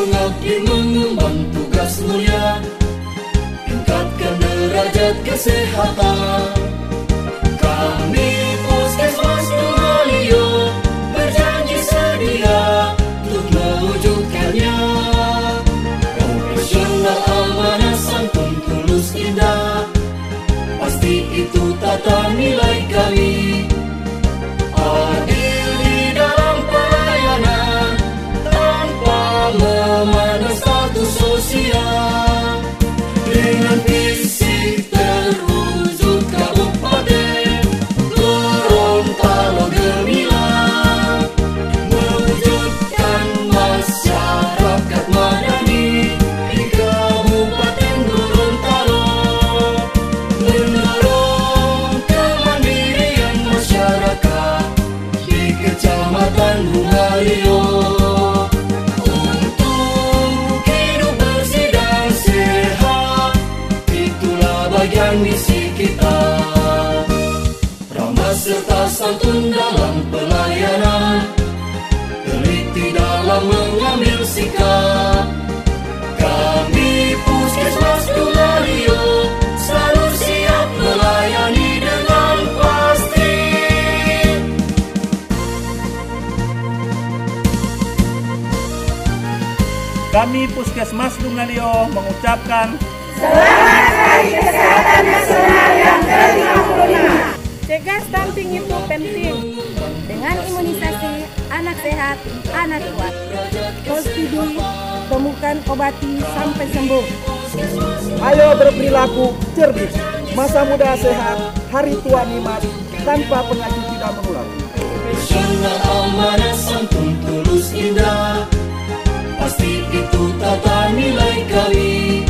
mengabdi mengemban tugas mulia, tingkatkan derajat kesehatan. Kami Puskesmas Tunggaliyo berjanji sedia untuk mewujudkannya. Profesional, amanah, santun, tulus, indah, pasti itu tata nilai kami. Adil di dalam pelayanan tanpa memandang status sosial. Dengan visi terwujud Kabupaten Gorontalo gemilang, mewujudkan masyarakat madani di Kabupaten Gorontalo, mendorong kemandirian masyarakat di Kecamatan Tunggaliyo. Untuk hidup bersih dan sehat, itulah bagian misi kita. Ramah serta santun dalam pelayanan, teliti dalam mengambil sikap. Kami Puskesmas Tunggaliyo selalu siap melayani dengan pasti. Kami Puskesmas Tunggaliyo mengucapkan Selamat Hari Kesehatan Nasional yang ke-55. Cegah stunting itu penting. Dengan imunisasi, anak sehat, anak kuat. Studi, temukan, obati sampai sembuh. Ayo berperilaku cerdik, masa muda sehat, hari tua nikmat, tanpa penyakit tidak menular. Profesional, amanah, santun, tulus, indah, pasti itu tata nilai kami.